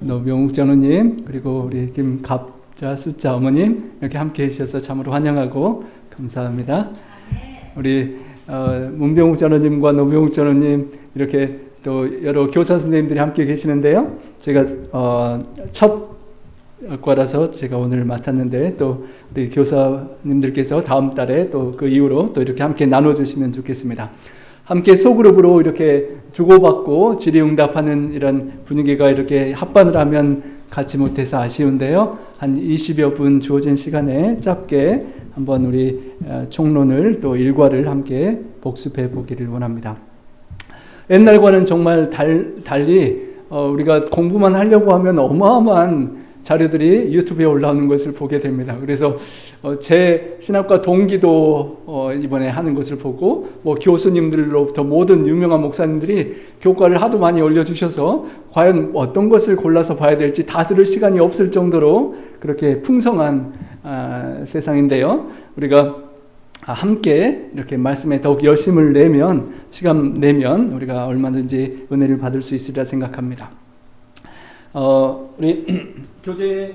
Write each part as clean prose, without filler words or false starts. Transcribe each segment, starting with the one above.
노병욱 전우님, 그리고 우리 김갑자 숫자 어머님 이렇게 함께 해주셔서 참으로 환영하고 감사합니다. 우리 문병욱 전우님과 노병욱 전우님 이렇게 또 여러 교사 선생님들이 함께 계시는데요. 제가 첫 과라서 제가 오늘 맡았는데 또 우리 교사님들께서 다음 달에 또 그 이후로 또 이렇게 함께 나눠주시면 좋겠습니다. 함께 소그룹으로 이렇게 주고받고 질의응답하는 이런 분위기가 이렇게 합반을 하면 갖지 못해서 아쉬운데요. 한 20여 분 주어진 시간에 짧게 한번 우리 총론을 또 일과를 함께 복습해 보기를 원합니다. 옛날과는 정말 달리 우리가 공부만 하려고 하면 어마어마한 자료들이 유튜브에 올라오는 것을 보게 됩니다. 그래서 제 신학과 동기도 이번에 하는 것을 보고 교수님들로부터 모든 유명한 목사님들이 교과를 하도 많이 올려주셔서 과연 어떤 것을 골라서 봐야 될지 다 들을 시간이 없을 정도로 그렇게 풍성한 세상인데요. 우리가 함께 이렇게 말씀에 더욱 열심을 내면, 시간 내면 우리가 얼마든지 은혜를 받을 수 있으리라 생각합니다. 우리 교재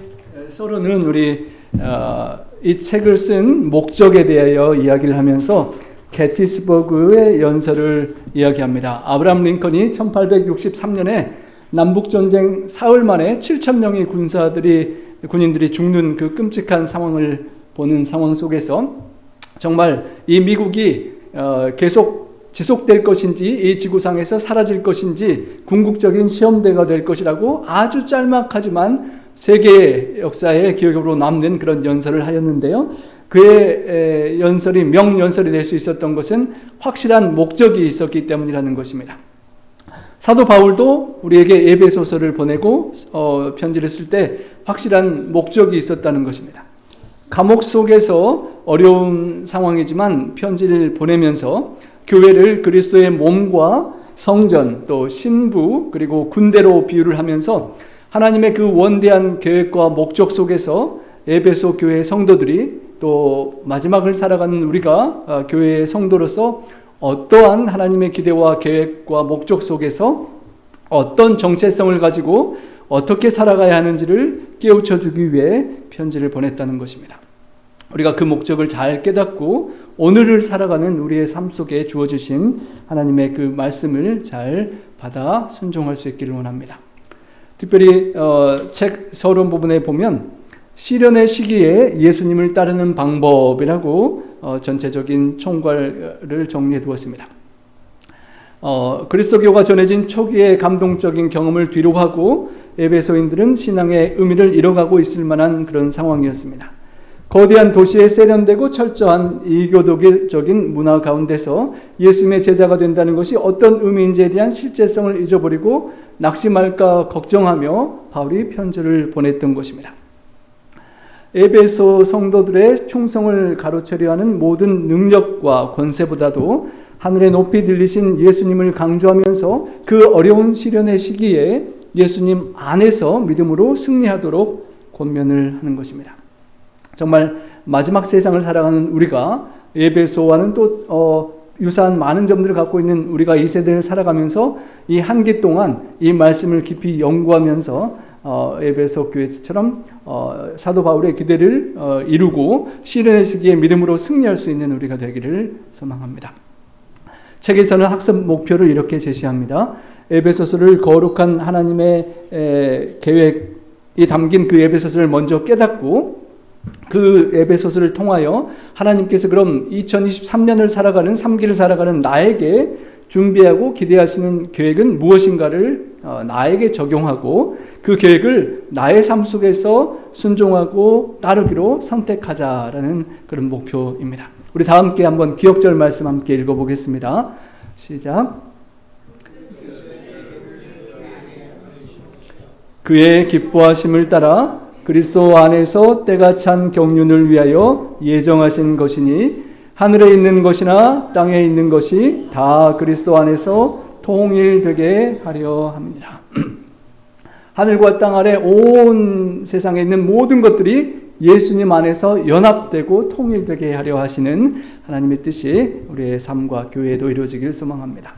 서론은 우리 이 책을 쓴 목적에 대하여 이야기를 하면서 게티스버그의 연설을 이야기합니다. 아브라함 링컨이 1863년에 남북전쟁 사흘 만에 7,000명의 군인들이 죽는 그 끔찍한 상황을 보는 상황 속에서 정말 이 미국이 계속 지속될 것인지 이 지구상에서 사라질 것인지 궁극적인 시험대가 될 것이라고 아주 짤막하지만 세계 역사의 기억으로 남는 그런 연설을 하였는데요. 그의 연설이 명연설이 될 수 있었던 것은 확실한 목적이 있었기 때문이라는 것입니다. 사도 바울도 우리에게 에베소서를 보내고 편지를 쓸 때 확실한 목적이 있었다는 것입니다. 감옥 속에서 어려운 상황이지만 편지를 보내면서 교회를 그리스도의 몸과 성전 또 신부 그리고 군대로 비유를 하면서 하나님의 그 원대한 계획과 목적 속에서 에베소 교회의 성도들이 또 마지막을 살아가는 우리가 교회의 성도로서 어떠한 하나님의 기대와 계획과 목적 속에서 어떤 정체성을 가지고 어떻게 살아가야 하는지를 깨우쳐 주기 위해 편지를 보냈다는 것입니다. 우리가 그 목적을 잘 깨닫고 오늘을 살아가는 우리의 삶 속에 주어주신 하나님의 그 말씀을 잘 받아 순종할 수 있기를 원합니다. 특별히 책 서론 부분에 보면 시련의 시기에 예수님을 따르는 방법이라고 전체적인 총괄을 정리해 두었습니다. 그리스도교가 전해진 초기의 감동적인 경험을 뒤로 하고 에베소인들은 신앙의 의미를 잃어가고 있을 만한 그런 상황이었습니다. 거대한 도시에 세련되고 철저한 이교도적인 문화 가운데서 예수님의 제자가 된다는 것이 어떤 의미인지에 대한 실제성을 잊어버리고 낙심할까 걱정하며 바울이 편지를 보냈던 것입니다. 에베소 성도들의 충성을 가로채려 하는 모든 능력과 권세보다도 하늘에 높이 들리신 예수님을 강조하면서 그 어려운 시련의 시기에 예수님 안에서 믿음으로 승리하도록 권면을 하는 것입니다. 정말 마지막 세상을 살아가는 우리가 에베소와는 또 유사한 많은 점들을 갖고 있는 우리가 이 세대를 살아가면서 이 한기 동안 이 말씀을 깊이 연구하면서 에베소 교회처럼 사도 바울의 기대를 이루고 시련의 시기에 믿음으로 승리할 수 있는 우리가 되기를 소망합니다. 책에서는 학습 목표를 이렇게 제시합니다. 에베소서를 거룩한 하나님의 계획이 담긴 그 에베소서를 먼저 깨닫고 그 에베소서를 통하여 하나님께서 그럼 2023년을 살아가는 3기를 살아가는 나에게 준비하고 기대하시는 계획은 무엇인가를 나에게 적용하고 그 계획을 나의 삶 속에서 순종하고 따르기로 선택하자라는 그런 목표입니다. 우리 다 함께 한번 기억절 말씀 함께 읽어보겠습니다. 시작. 그의 기뻐하심을 따라 그리스도 안에서 때가 찬 경륜을 위하여 예정하신 것이니 하늘에 있는 것이나 땅에 있는 것이 다 그리스도 안에서 통일되게 하려 합니다. 하늘과 땅 아래 온 세상에 있는 모든 것들이 예수님 안에서 연합되고 통일되게 하려 하시는 하나님의 뜻이 우리의 삶과 교회에도 이루어지길 소망합니다.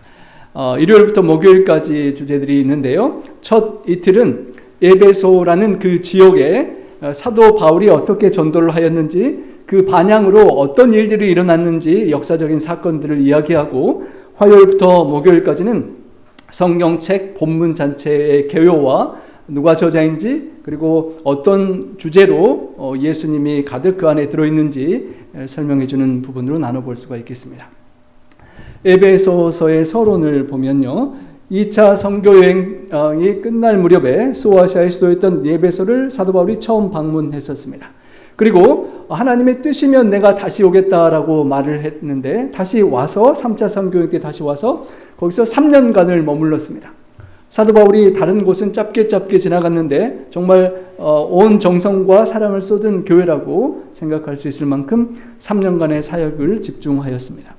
일요일부터 목요일까지 주제들이 있는데요. 첫 이틀은 에베소라는 그 지역에 사도 바울이 어떻게 전도를 하였는지, 그 반향으로 어떤 일들이 일어났는지 역사적인 사건들을 이야기하고, 화요일부터 목요일까지는 성경책 본문 전체의 개요와 누가 저자인지, 그리고 어떤 주제로 예수님이 가득 그 안에 들어있는지 설명해 주는 부분으로 나눠볼 수가 있겠습니다. 에베소서의 서론을 보면요, 2차 선교여행이 끝날 무렵에 소아시아의 수도였던 에베소를 사도 바울이 처음 방문했었습니다. 그리고 하나님의 뜻이면 내가 다시 오겠다라고 말을 했는데, 다시 와서 3차 선교여행 때 다시 와서 거기서 3년간을 머물렀습니다. 사도 바울이 다른 곳은 짧게 지나갔는데 정말 온 정성과 사랑을 쏟은 교회라고 생각할 수 있을 만큼 3년간의 사역을 집중하였습니다.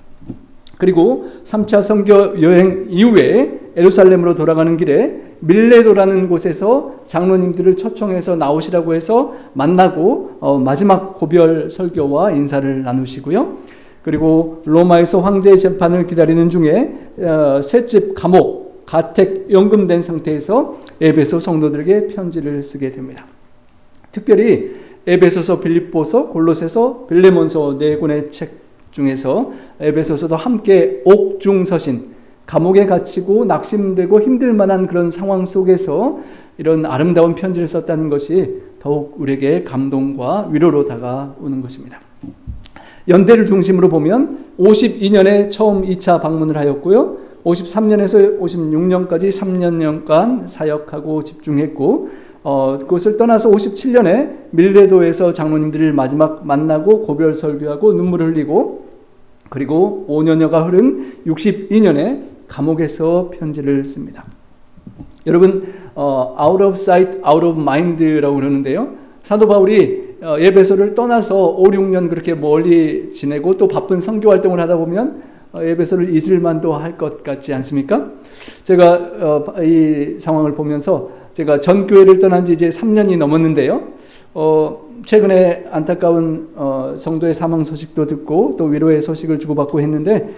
그리고 3차 선교 여행 이후에 예루살렘으로 돌아가는 길에 밀레도라는 곳에서 장로님들을 초청해서 나오시라고 해서 만나고 마지막 고별 설교와 인사를 나누시고요. 그리고 로마에서 황제의 재판을 기다리는 중에 셋집 감옥, 가택, 연금된 상태에서 에베소 성도들에게 편지를 쓰게 됩니다. 특별히 에베소서, 빌립보서, 골로새서, 빌레몬서 네 권의 책 중에서 에베소서도 함께 옥중서신, 감옥에 갇히고 낙심되고 힘들 만한 그런 상황 속에서 이런 아름다운 편지를 썼다는 것이 더욱 우리에게 감동과 위로로 다가오는 것입니다. 연대를 중심으로 보면 52년에 처음 2차 방문을 하였고요. 53년에서 56년까지 3년간 사역하고 집중했고, 그것을 떠나서 57년에 밀레도에서 장로님들을 마지막 만나고 고별 설교하고 눈물을 흘리고, 그리고 5년여가 흐른 62년에 감옥에서 편지를 씁니다. 여러분, out of sight, out of mind라고 그러는데요. 사도 바울이 에베소를 떠나서 5, 6년 그렇게 멀리 지내고 또 바쁜 선교 활동을 하다 보면 에베소를 잊을 만도 할 것 같지 않습니까? 제가 이 상황을 보면서 제가 전 교회를 떠난 지 이제 3년이 넘었는데요. 최근에 안타까운 성도의 사망 소식도 듣고 또 위로의 소식을 주고받고 했는데,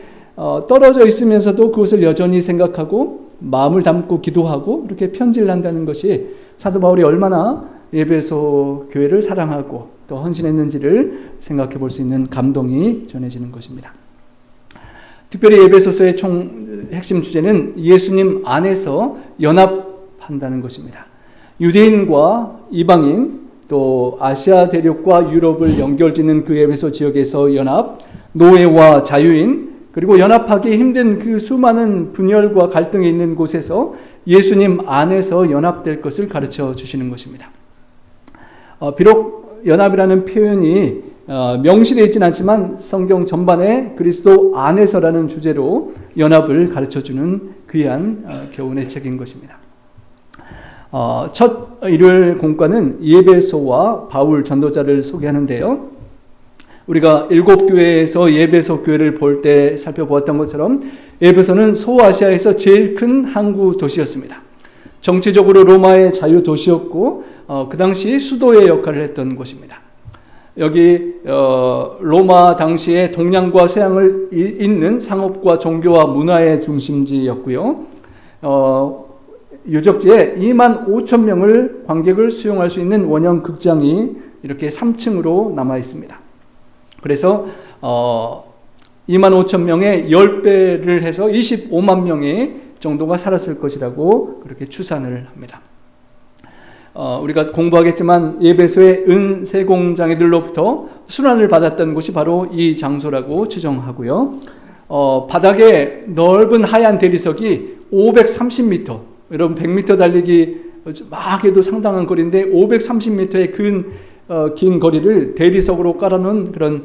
떨어져 있으면서도 그것을 여전히 생각하고 마음을 담고 기도하고 이렇게 편지를 한다는 것이 사도 바울이 얼마나 에베소 교회를 사랑하고 또 헌신했는지를 생각해 볼 수 있는 감동이 전해지는 것입니다. 특별히 에베소서의 핵심 주제는 예수님 안에서 연합한다는 것입니다. 유대인과 이방인, 또 아시아 대륙과 유럽을 연결짓는 그 에베소 지역에서 연합, 노예와 자유인, 그리고 연합하기 힘든 그 수많은 분열과 갈등이 있는 곳에서 예수님 안에서 연합될 것을 가르쳐 주시는 것입니다. 비록 연합이라는 표현이 명시되어 있지는 않지만 성경 전반에 그리스도 안에서라는 주제로 연합을 가르쳐주는 귀한 교훈의 책인 것입니다. 첫 일요일 공과는 에베소와 바울 전도자를 소개하는데요. 우리가 7교회에서 에베소 교회를 볼 때 살펴보았던 것처럼 에베소는 소아시아에서 제일 큰 항구 도시였습니다. 정치적으로 로마의 자유 도시였고 그 당시 수도의 역할을 했던 곳입니다. 여기 로마 당시에 동양과 서양을 잇는 상업과 종교와 문화의 중심지였고요. 유적지에 2만 5천 명을 관객을 수용할 수 있는 원형 극장이 이렇게 3층으로 남아 있습니다. 그래서 2만 5천 명의 10배를 해서 25만 명의 정도가 살았을 것이라고 그렇게 추산을 합니다. 우리가 공부하겠지만 에베소의 은세공장애들로부터 순환을 받았던 곳이 바로 이 장소라고 추정하고요. 바닥에 넓은 하얀 대리석이 530m, 여러분 100m 달리기 막 해도 상당한 거리인데 530m의 긴 거리를 대리석으로 깔아놓은 그런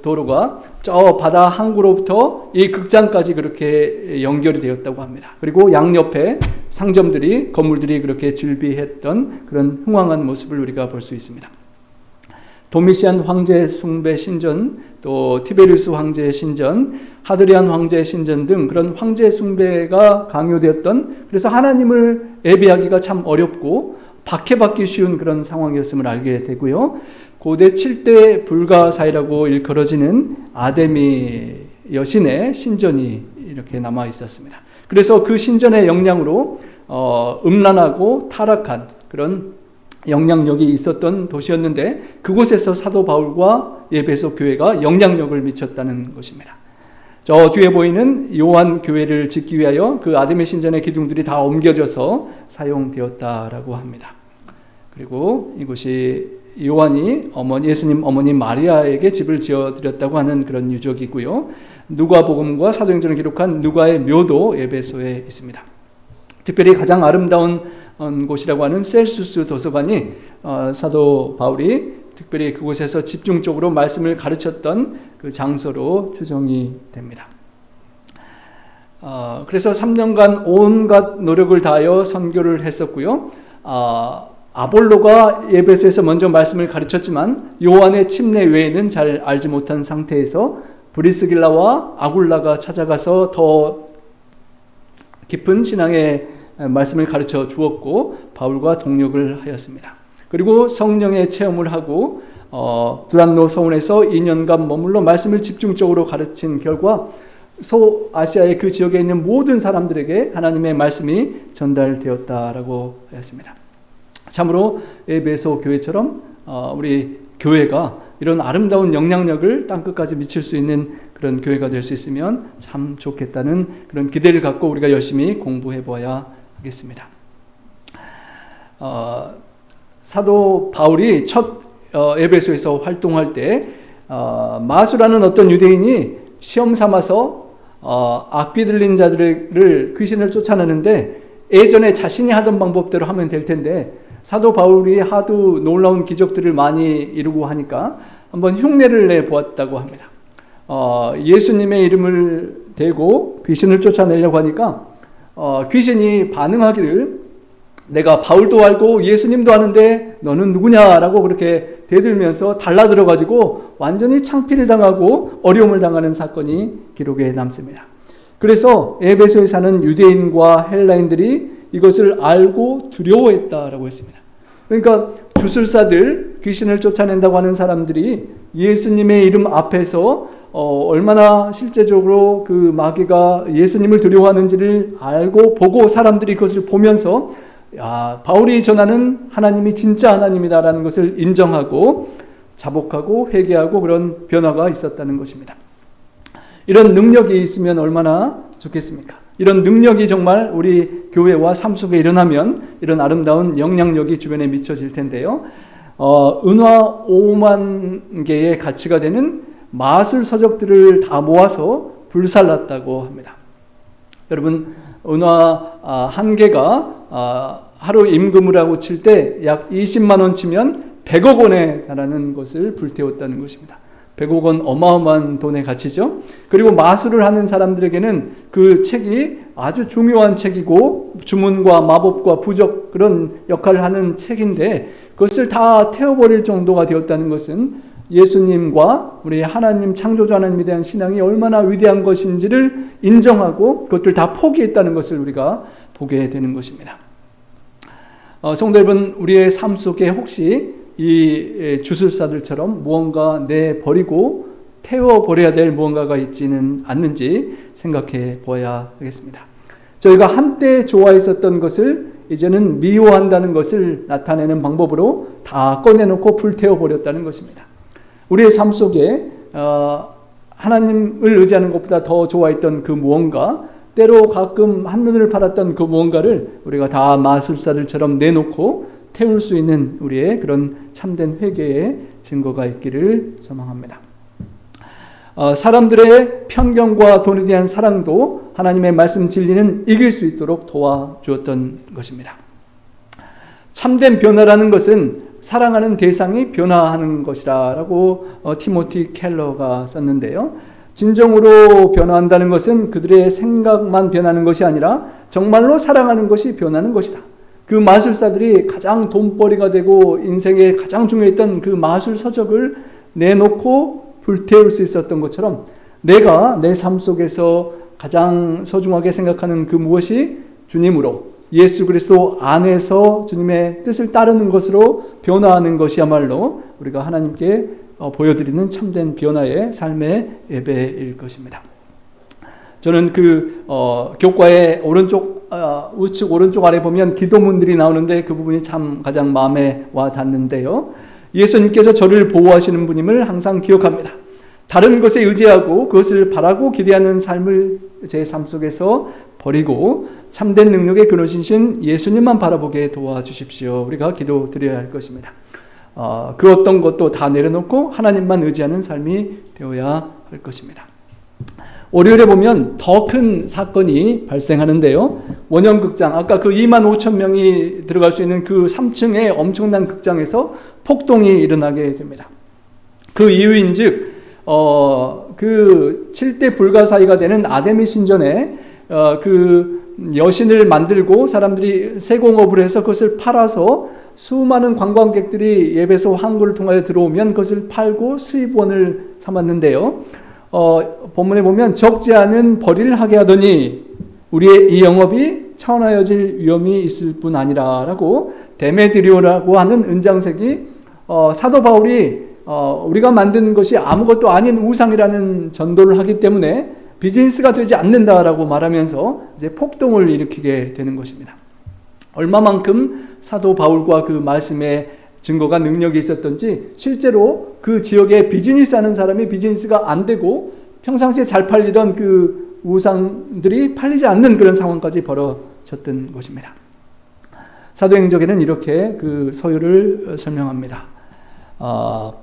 도로가 저 바다 항구로부터 이 극장까지 그렇게 연결이 되었다고 합니다. 그리고 양옆에 상점들이, 건물들이 그렇게 즐비했던 그런 흥황한 모습을 우리가 볼 수 있습니다. 도미시안 황제 숭배 신전, 또 티베리우스 황제의 신전, 하드리안 황제의 신전 등 그런 황제 숭배가 강요되었던, 그래서 하나님을 예배하기가 참 어렵고 박해받기 쉬운 그런 상황이었음을 알게 되고요. 고대 7대 불가사의라고 일컬어지는 아데미 여신의 신전이 이렇게 남아 있었습니다. 그래서 그 신전의 영향으로 음란하고 타락한 그런 영향력이 있었던 도시였는데 그곳에서 사도 바울과 에베소 교회가 영향력을 미쳤다는 것입니다. 저 뒤에 보이는 요한 교회를 짓기 위하여 그 아담의 신전의 기둥들이 다 옮겨져서 사용되었다라고 합니다. 그리고 이곳이 요한이 예수님 어머니 마리아에게 집을 지어드렸다고 하는 그런 유적이고요. 누가복음과 사도행전을 기록한 누가의 묘도 에베소에 있습니다. 특별히 가장 아름다운 곳이라고 하는 셀수스 도서관이 사도 바울이 특별히 그곳에서 집중적으로 말씀을 가르쳤던 그 장소로 추정이 됩니다. 그래서 3년간 온갖 노력을 다하여 선교를 했었고요. 아볼로가 에베소에서 먼저 말씀을 가르쳤지만 요한의 침례 외에는 잘 알지 못한 상태에서 브리스길라와 아굴라가 찾아가서 더 깊은 신앙의 말씀을 가르쳐 주었고 바울과 동역을 하였습니다. 그리고 성령의 체험을 하고 두란노 서원에서 2년간 머물러 말씀을 집중적으로 가르친 결과 소아시아의 그 지역에 있는 모든 사람들에게 하나님의 말씀이 전달되었다라고 하였습니다. 참으로 에베소 교회처럼 우리 교회가 이런 아름다운 영향력을 땅끝까지 미칠 수 있는 그런 교회가 될 수 있으면 참 좋겠다는 그런 기대를 갖고 우리가 열심히 공부해 보아야 하겠습니다. 사도 바울이 첫 에베소에서 활동할 때 마수라는 어떤 유대인이 시험 삼아서 악귀 들린 자들을 귀신을 쫓아내는데 예전에 자신이 하던 방법대로 하면 될 텐데 사도 바울이 하도 놀라운 기적들을 많이 이루고 하니까 한번 흉내를 내보았다고 합니다. 예수님의 이름을 대고 귀신을 쫓아내려고 하니까 귀신이 반응하기를 내가 바울도 알고 예수님도 아는데 너는 누구냐라고 그렇게 대들면서 달라들어가지고 완전히 창피를 당하고 어려움을 당하는 사건이 기록에 남습니다. 그래서 에베소에 사는 유대인과 헬라인들이 이것을 알고 두려워했다라고 했습니다. 그러니까 주술사들, 귀신을 쫓아낸다고 하는 사람들이 예수님의 이름 앞에서 얼마나 실제적으로 그 마귀가 예수님을 두려워하는지를 알고 보고 사람들이 그것을 보면서 바울이 전하는 하나님이 진짜 하나님이다라는 것을 인정하고 자복하고 회개하고 그런 변화가 있었다는 것입니다. 이런 능력이 있으면 얼마나 좋겠습니까? 이런 능력이 정말 우리 교회와 삶 속에 일어나면 이런 아름다운 영향력이 주변에 미쳐질 텐데요. 은화 5만 개의 가치가 되는 마술 서적들을 다 모아서 불살랐다고 합니다. 여러분, 은화 한 개가 하루 임금이라고 칠 때 약 20만 원 치면 100억 원에 달하는 것을 불태웠다는 것입니다. 100억 원 어마어마한 돈의 가치죠. 그리고 마술을 하는 사람들에게는 그 책이 아주 중요한 책이고 주문과 마법과 부적 그런 역할을 하는 책인데 그것을 다 태워버릴 정도가 되었다는 것은 예수님과 우리 하나님 창조주 하나님에 대한 신앙이 얼마나 위대한 것인지를 인정하고 그것들 다 포기했다는 것을 우리가 보게 되는 것입니다. 성도 여러분, 우리의 삶 속에 혹시 이 주술사들처럼 무언가 내버리고 태워버려야 될 무언가가 있지는 않는지 생각해 보아야 하겠습니다. 저희가 한때 좋아했었던 것을 이제는 미워한다는 것을 나타내는 방법으로 다 꺼내놓고 불태워버렸다는 것입니다. 우리의 삶 속에 하나님을 의지하는 것보다 더 좋아했던 그 무언가, 때로 가끔 한눈을 팔았던 그 무언가를 우리가 다 마술사들처럼 내놓고 태울 수 있는 우리의 그런 참된 회개의 증거가 있기를 소망합니다. 사람들의 편견과 돈에 대한 사랑도 하나님의 말씀 진리는 이길 수 있도록 도와주었던 것입니다. 참된 변화라는 것은 사랑하는 대상이 변화하는 것이라고 티모티 켈러가 썼는데요. 진정으로 변화한다는 것은 그들의 생각만 변하는 것이 아니라 정말로 사랑하는 것이 변하는 것이다. 그 마술사들이 가장 돈벌이가 되고 인생에 가장 중요했던 그 마술 서적을 내놓고 불태울 수 있었던 것처럼 내가 내 삶 속에서 가장 소중하게 생각하는 그 무엇이 주님으로 예수 그리스도 안에서 주님의 뜻을 따르는 것으로 변화하는 것이야말로 우리가 하나님께 보여드리는 참된 변화의 삶의 예배일 것입니다. 저는 그 교과의 오른쪽 우측 오른쪽 아래 보면 기도문들이 나오는데 그 부분이 참 가장 마음에 와 닿는데요. 예수님께서 저를 보호하시는 분임을 항상 기억합니다. 다른 것에 의지하고 그것을 바라고 기대하는 삶을 제 삶 속에서 버리고 참된 능력의 근원이신 예수님만 바라보게 도와주십시오. 우리가 기도드려야 할 것입니다. 그 어떤 것도 다 내려놓고 하나님만 의지하는 삶이 되어야 할 것입니다. 월요일에 보면 더 큰 사건이 발생하는데요. 원형극장, 아까 그 2만 5천 명이 들어갈 수 있는 그 3층의 엄청난 극장에서 폭동이 일어나게 됩니다. 그 이유인즉 그 7대 불가사의가 되는 아데미 신전에 그 여신을 만들고 사람들이 세공업을 해서 그것을 팔아서 수많은 관광객들이 예배소 항구를 통하여 들어오면 그것을 팔고 수입원을 삼았는데요. 본문에 보면 적지 않은 벌이를 하게 하더니 우리의 이 영업이 천하여질 위험이 있을 뿐 아니라 라고 데메드리오라고 하는 은장색이 사도 바울이 우리가 만든 것이 아무것도 아닌 우상이라는 전도를 하기 때문에 비즈니스가 되지 않는다라고 말하면서 이제 폭동을 일으키게 되는 것입니다. 얼마만큼 사도 바울과 그 말씀에 증거가 능력이 있었던지 실제로 그 지역에 비즈니스 하는 사람이 비즈니스가 안 되고 평상시에 잘 팔리던 그 우상들이 팔리지 않는 그런 상황까지 벌어졌던 것입니다. 사도행전에는 이렇게 그 서유를 설명합니다.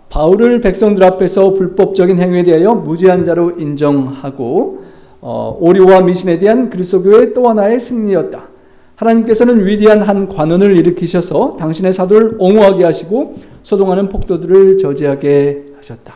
바울을 백성들 앞에서 불법적인 행위에 대하여 무죄한 자로 인정하고 오류와 미신에 대한 그리스도교의 또 하나의 승리였다. 하나님께서는 위대한 한 관원을 일으키셔서 당신의 사도를 옹호하게 하시고 소동하는 폭도들을 저지하게 하셨다.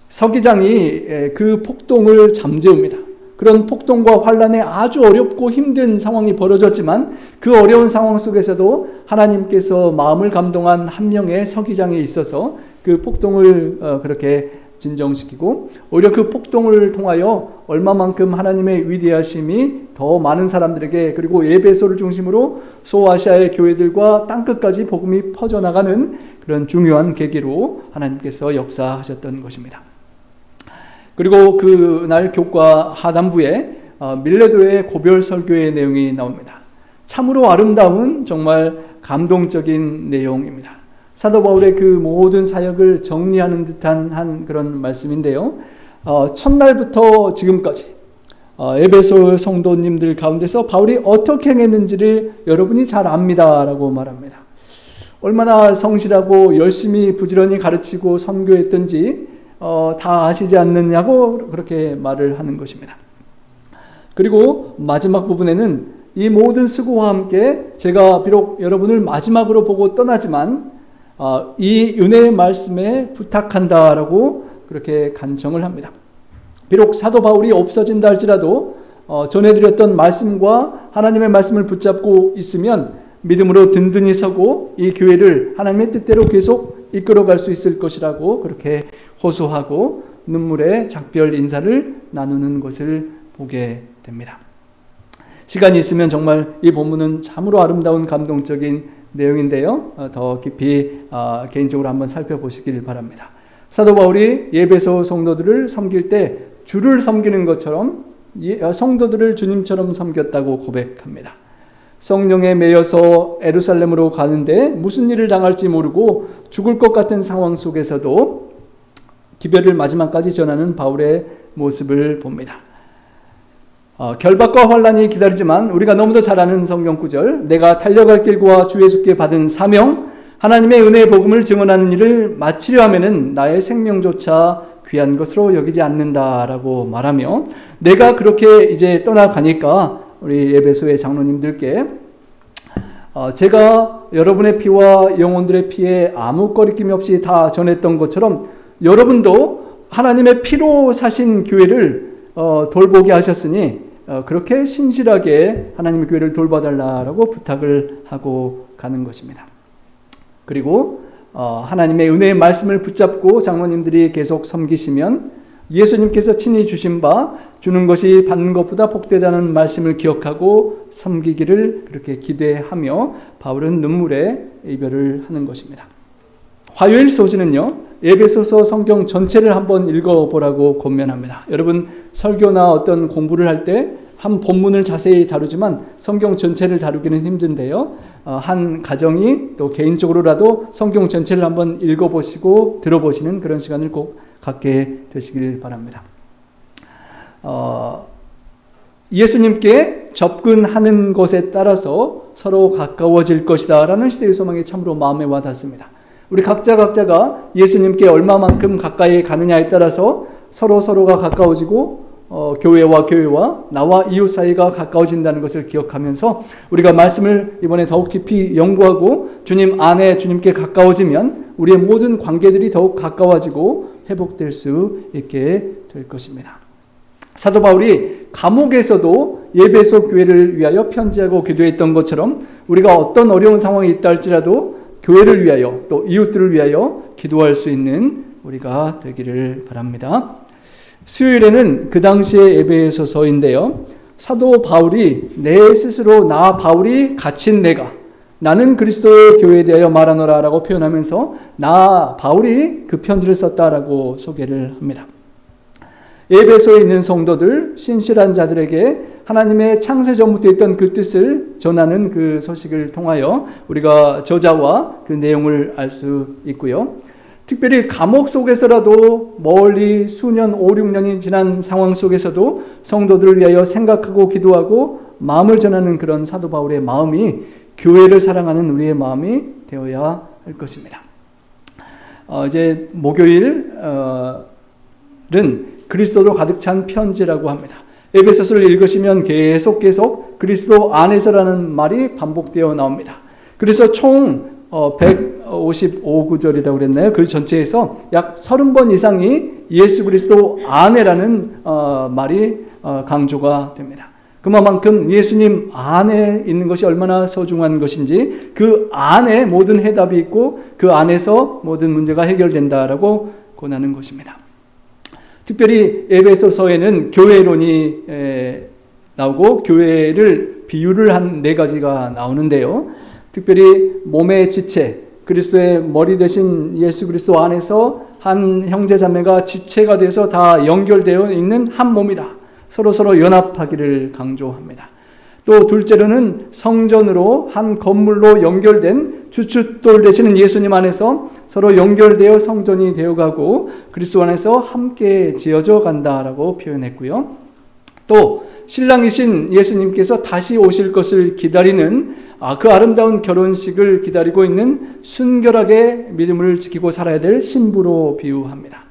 서기장이 그 폭동을 잠재웁니다. 그런 폭동과 환란에 아주 어렵고 힘든 상황이 벌어졌지만 그 어려운 상황 속에서도 하나님께서 마음을 감동한 한 명의 서기장이 있어서 그 폭동을 그렇게 진정시키고 오히려 그 폭동을 통하여 얼마만큼 하나님의 위대하심이 더 많은 사람들에게 그리고 예배소를 중심으로 소아시아의 교회들과 땅끝까지 복음이 퍼져나가는 그런 중요한 계기로 하나님께서 역사하셨던 것입니다. 그리고 그날 교과 하단부에 밀레도의 고별 설교의 내용이 나옵니다. 참으로 아름다운 정말 감동적인 내용입니다. 사도 바울의 그 모든 사역을 정리하는 듯한 한 그런 말씀인데요. 첫날부터 지금까지 에베소 성도님들 가운데서 바울이 어떻게 행했는지를 여러분이 잘 압니다라고 말합니다. 얼마나 성실하고 열심히 부지런히 가르치고 선교했던지 다 아시지 않느냐고 그렇게 말을 하는 것입니다. 그리고 마지막 부분에는 이 모든 수고와 함께 제가 비록 여러분을 마지막으로 보고 떠나지만 이 은혜의 말씀에 부탁한다라고 그렇게 간청을 합니다. 비록 사도 바울이 없어진다 할지라도 전해드렸던 말씀과 하나님의 말씀을 붙잡고 있으면 믿음으로 든든히 서고 이 교회를 하나님의 뜻대로 계속 이끌어갈 수 있을 것이라고 그렇게 호소하고 눈물의 작별 인사를 나누는 것을 보게 됩니다. 시간이 있으면 정말 이 본문은 참으로 아름다운 감동적인 내용인데요. 더 깊이 개인적으로 한번 살펴보시길 바랍니다. 사도 바울이 예배소 성도들을 섬길 때 주를 섬기는 것처럼 성도들을 주님처럼 섬겼다고 고백합니다. 성령에 매여서 예루살렘으로 가는데 무슨 일을 당할지 모르고 죽을 것 같은 상황 속에서도 기별을 마지막까지 전하는 바울의 모습을 봅니다. 결박과 환란이 기다리지만 우리가 너무도 잘 아는 성경 구절, 내가 달려갈 길과 주 예수께 받은 사명, 하나님의 은혜의 복음을 증언하는 일을 마치려 하면은 나의 생명조차 귀한 것으로 여기지 않는다라고 말하며 내가 그렇게 이제 떠나가니까 우리 예배소의 장로님들께 제가 여러분의 피와 영혼들의 피에 아무 거리낌 없이 다 전했던 것처럼 여러분도 하나님의 피로 사신 교회를 돌보게 하셨으니 그렇게 신실하게 하나님의 교회를 돌봐달라고 부탁을 하고 가는 것입니다. 그리고 하나님의 은혜의 말씀을 붙잡고 장로님들이 계속 섬기시면 예수님께서 친히 주신 바 주는 것이 받는 것보다 복되다는 말씀을 기억하고 섬기기를 그렇게 기대하며 바울은 눈물의 이별을 하는 것입니다. 화요일 소지는요, 에베소서 성경 전체를 한번 읽어보라고 권면합니다. 여러분 설교나 어떤 공부를 할 때 한 본문을 자세히 다루지만 성경 전체를 다루기는 힘든데요. 한 가정이 또 개인적으로라도 성경 전체를 한번 읽어보시고 들어보시는 그런 시간을 꼭 갖게 되시길 바랍니다. 예수님께 접근하는 것에 따라서 서로 가까워질 것이다 라는 시대의 소망이 참으로 마음에 와닿습니다. 우리 각자가 예수님께 얼마만큼 가까이 가느냐에 따라서 서로가 가까워지고 교회와 나와 이웃 사이가 가까워진다는 것을 기억하면서 우리가 말씀을 이번에 더욱 깊이 연구하고 주님 안에 주님께 가까워지면 우리의 모든 관계들이 더욱 가까워지고 회복될 수 있게 될 것입니다. 사도 바울이 감옥에서도 에베소 교회를 위하여 편지하고 기도했던 것처럼 우리가 어떤 어려운 상황이 있다 할지라도 교회를 위하여 또 이웃들을 위하여 기도할 수 있는 우리가 되기를 바랍니다. 수요일에는 그 당시의 에베소서인데요. 사도 바울이 내 스스로 나 바울이 갇힌 나는 그리스도의 교회에 대하여 말하노라 라고 표현하면서 나 바울이 그 편지를 썼다라고 소개를 합니다. 에베소에 있는 성도들, 신실한 자들에게 하나님의 창세 전부터 있던 그 뜻을 전하는 그 소식을 통하여 우리가 저자와 그 내용을 알 수 있고요. 특별히 감옥 속에서라도 멀리 수년, 5, 6년이 지난 상황 속에서도 성도들을 위하여 생각하고 기도하고 마음을 전하는 그런 사도 바울의 마음이 교회를 사랑하는 우리의 마음이 되어야 할 것입니다. 이제 목요일은 그리스도로 가득 찬 편지라고 합니다. 에베소서를 읽으시면 계속 그리스도 안에서라는 말이 반복되어 나옵니다. 그래서 총 155구절이라고 그랬나요? 그 전체에서 약 30번 이상이 예수 그리스도 안에라는 말이 강조가 됩니다. 그만큼 예수님 안에 있는 것이 얼마나 소중한 것인지 그 안에 모든 해답이 있고 그 안에서 모든 문제가 해결된다라고 권하는 것입니다. 특별히 에베소서에는 교회론이 나오고 교회를 비유를 한 4가지가 나오는데요. 특별히 몸의 지체, 그리스도의 머리 되신 예수 그리스도 안에서 한 형제 자매가 지체가 돼서 다 연결되어 있는 한 몸이다. 서로 연합하기를 강조합니다. 또 둘째로는 성전으로 한 건물로 연결된 주춧돌 되시는 예수님 안에서 서로 연결되어 성전이 되어가고 그리스도 안에서 함께 지어져 간다라고 표현했고요. 또 신랑이신 예수님께서 다시 오실 것을 기다리는 그 아름다운 결혼식을 기다리고 있는 순결하게 믿음을 지키고 살아야 될 신부로 비유합니다.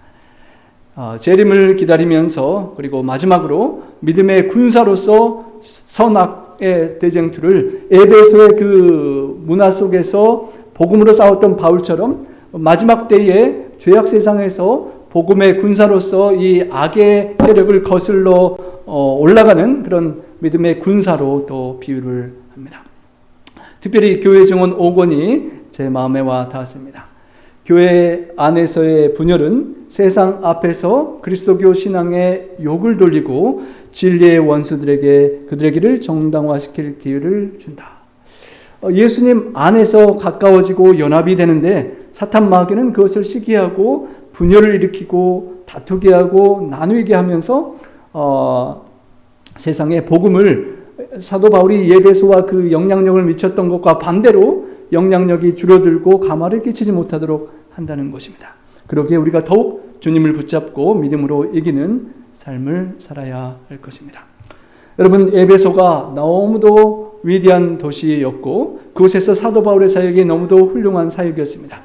재림을 기다리면서 그리고 마지막으로 믿음의 군사로서 선악의 대쟁투를 에베소의 그 문화 속에서 복음으로 싸웠던 바울처럼 마지막 때에 죄악 세상에서 복음의 군사로서 이 악의 세력을 거슬러 올라가는 그런 믿음의 군사로 또 비유를 합니다. 특별히 교회 증언 5권이 제 마음에 와 닿았습니다. 교회 안에서의 분열은 세상 앞에서 그리스도교 신앙의 욕을 돌리고 진리의 원수들에게 그들의 길을 정당화시킬 기회를 준다. 예수님 안에서 가까워지고 연합이 되는데 사탄 마귀는 그것을 시기하고 분열을 일으키고 다투게 하고 나누게 하면서 세상의 복음을 사도 바울이 에베소와 그 영향력을 미쳤던 것과 반대로 영향력이 줄어들고 가마를 끼치지 못하도록 한다는 것입니다. 그러기에 우리가 더욱 주님을 붙잡고 믿음으로 이기는 삶을 살아야 할 것입니다. 여러분, 에베소가 너무도 위대한 도시였고 그곳에서 사도 바울의 사역이 너무도 훌륭한 사역이었습니다.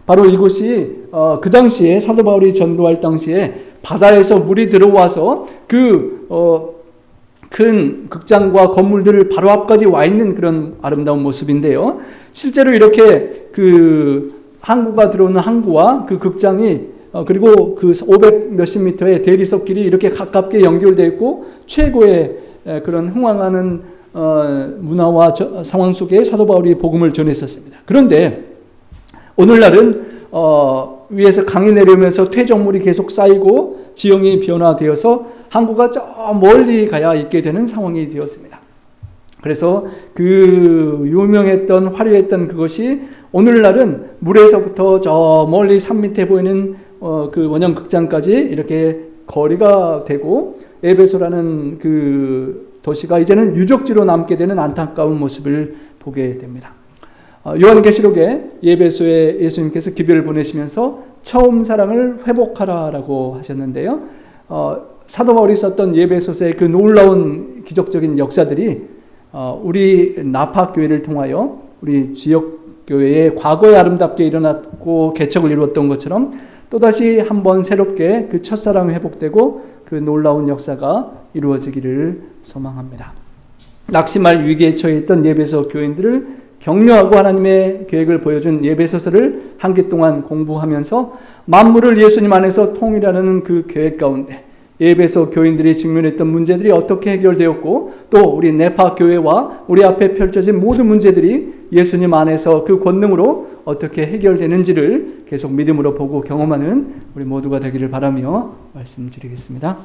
바로 이곳이 그 당시에 사도 바울이 전도할 당시에 바다에서 물이 들어와서 큰 극장과 건물들 바로 앞까지 와 있는 그런 아름다운 모습인데요. 실제로 이렇게 그 항구가 들어오는 항구와 그 극장이 그리고 그 500 몇십 미터의 대리석길이 이렇게 가깝게 연결되어 있고 최고의 그런 흥황하는 문화와 상황 속에 사도 바울이 복음을 전했었습니다. 그런데 오늘날은 위에서 강이 내려오면서 퇴적물이 계속 쌓이고 지형이 변화되어서 항구가 저 멀리 가야 있게 되는 상황이 되었습니다. 그래서 그 유명했던 화려했던 그것이 오늘날은 물에서부터 저 멀리 산 밑에 보이는 그 원형 극장까지 이렇게 거리가 되고 에베소라는 그 도시가 이제는 유적지로 남게 되는 안타까운 모습을 보게 됩니다. 요한계시록에 에베소에 예수님께서 기별을 보내시면서 처음 사랑을 회복하라라고 하셨는데요. 사도 바울이 썼던 에베소서의 그 놀라운 기적적인 역사들이 우리 나파교회를 통하여 우리 지역교회에 과거에 아름답게 일어났고 개척을 이루었던 것처럼 또다시 한번 새롭게 그 첫사랑이 회복되고 그 놀라운 역사가 이루어지기를 소망합니다. 낙심할 위기에 처해 있던 에베소 교인들을 격려하고 하나님의 계획을 보여준 에베소서를 한 기 동안 공부하면서 만물을 예수님 안에서 통일하는 그 계획 가운데 에베소 교인들이 직면했던 문제들이 어떻게 해결되었고 또 우리 네파 교회와 우리 앞에 펼쳐진 모든 문제들이 예수님 안에서 그 권능으로 어떻게 해결되는지를 계속 믿음으로 보고 경험하는 우리 모두가 되기를 바라며 말씀드리겠습니다.